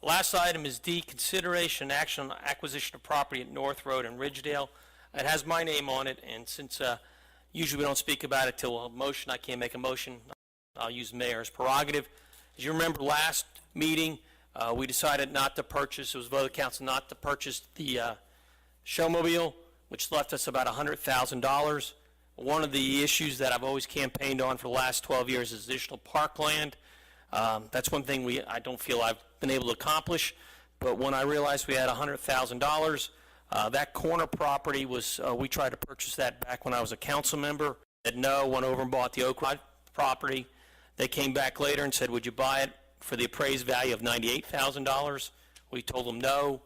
Last item is D, consideration and action on acquisition of property at North Road in Ridgedale. It has my name on it, and since usually we don't speak about it till a motion, I can't make a motion. I'll use mayor's prerogative. As you remember, last meeting, we decided not to purchase, it was voted council not to purchase the showmobile, which left us about $100,000. One of the issues that I've always campaigned on for the last 12 years is additional parkland. That's one thing I don't feel I've been able to accomplish, but when I realized we had $100,000, that corner property was, we tried to purchase that back when I was a council member. Said no, went over and bought the Oak Ridge property. They came back later and said, would you buy it for the appraised value of $98,000? We told them no.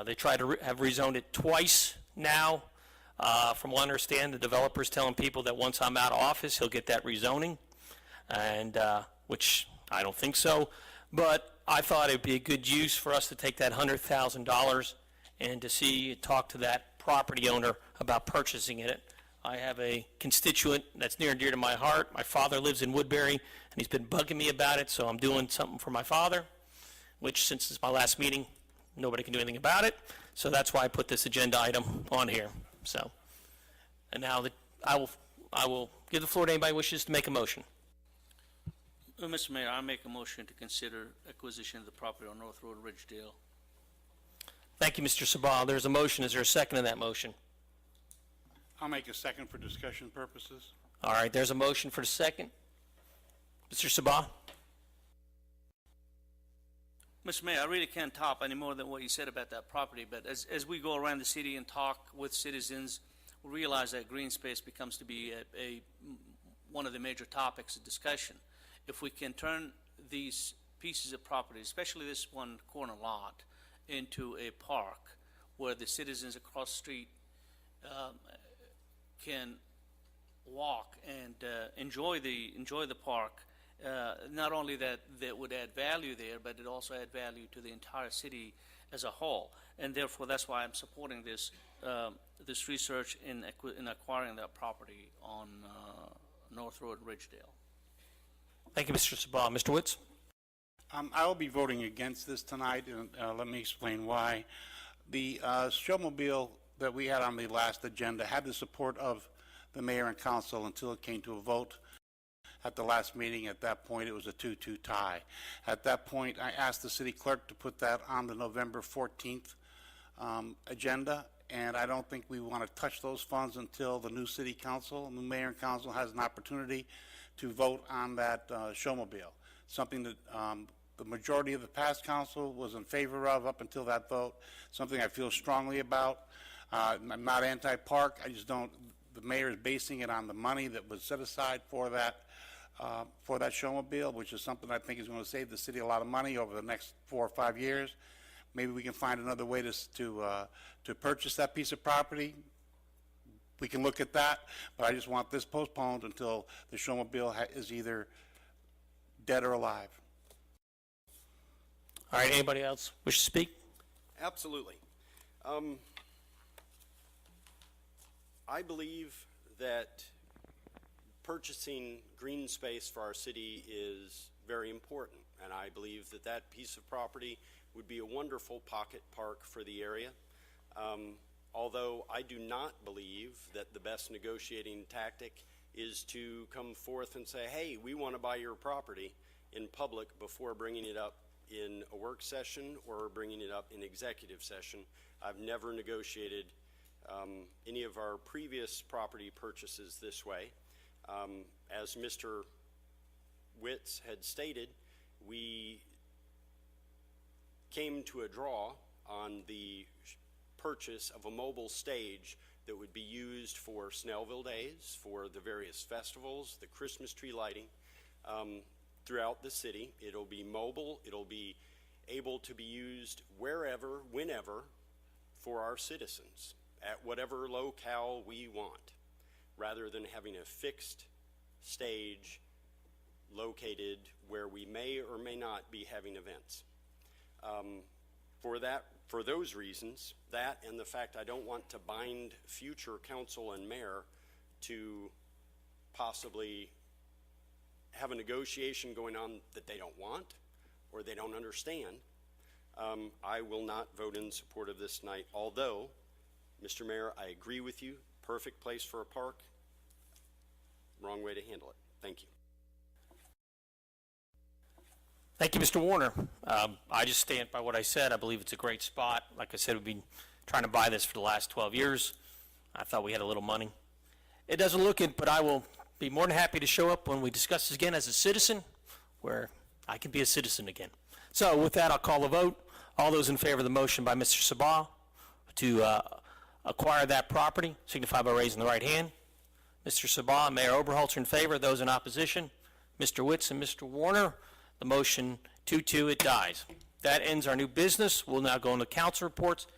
They tried to have rezoned it twice now. From what I understand, the developer's telling people that once I'm out of office, he'll get that rezoning, and which I don't think so. But I thought it would be a good use for us to take that $100,000 and to talk to that property owner about purchasing it. I have a constituent that's near and dear to my heart. My father lives in Woodbury, and he's been bugging me about it, so I'm doing something for my father, which since it's my last meeting, nobody can do anything about it. So that's why I put this agenda item on here. So, and now I will give the floor to anybody who wishes to make a motion. Mr. Mayor, I make a motion to consider acquisition of the property on North Road, Ridgedale. Thank you, Mr. Sabah. There's a motion. Is there a second to that motion? I'll make a second for discussion purposes. All right, there's a motion for the second. Mr. Sabah? Mr. Mayor, I really can't top any more than what you said about that property, but as we go around the city and talk with citizens, we realize that green space becomes to be one of the major topics of discussion. If we can turn these pieces of property, especially this one corner lot, into a park where the citizens across the street can walk and enjoy the park, not only that would add value there, but it also add value to the entire city as a whole. And therefore, that's why I'm supporting this this research in acquiring that property on North Road, Ridgedale. Thank you, Mr. Sabah. Mr. Woods? I will be voting against this tonight, and let me explain why. The showmobile that we had on the last agenda had the support of the mayor and council until it came to a vote at the last meeting. At that point, it was a 2-2 tie. At that point, I asked the city clerk to put that on the November 14th agenda, and I don't think we want to touch those funds until the new city council, the mayor and council, has an opportunity to vote on that showmobile, something that the majority of the past council was in favor of up until that vote, something I feel strongly about. I'm not anti-park. I just don't, the mayor is basing it on the money that was set aside for that showmobile, which is something I think is going to save the city a lot of money over the next 4 or 5 years. Maybe we can find another way to purchase that piece of property. We can look at that, but I just want this postponed until the showmobile is either dead or alive. All right, anybody else wish to speak? Absolutely. I believe that purchasing green space for our city is very important, and I believe that that piece of property would be a wonderful pocket park for the area. Although I do not believe that the best negotiating tactic is to come forth and say, hey, we want to buy your property in public before bringing it up in a work session or bringing it up in executive session. I've never negotiated any of our previous property purchases this way. As Mr. Witz had stated, we came to a draw on the purchase of a mobile stage that would be used for Snellville Days, for the various festivals, the Christmas tree lighting throughout the city. It'll be mobile. It'll be able to be used wherever, whenever, for our citizens at whatever locale we want, rather than having a fixed stage located where we may or may not be having events. For those reasons, that and the fact I don't want to bind future council and mayor to possibly have a negotiation going on that they don't want or they don't understand, I will not vote in support of this tonight, although, Mr. Mayor, I agree with you, perfect place for a park, wrong way to handle it. Thank you. Thank you, Mr. Warner. I just stand by what I said. I believe it's a great spot. Like I said, we've been trying to buy this for the last 12 years. I thought we had a little money. It doesn't look it, but I will be more than happy to show up when we discuss this again as a citizen, where I can be a citizen again. So with that, I'll call the vote. All those in favor of the motion by Mr. Sabah to acquire that property signify by raising the right hand. Mr. Sabah, Mayor Oberholzer in favor. Those in opposition, Mr. Witz and Mr. Warner. The motion 2-2, it dies. That ends our new business. We'll now go into council reports.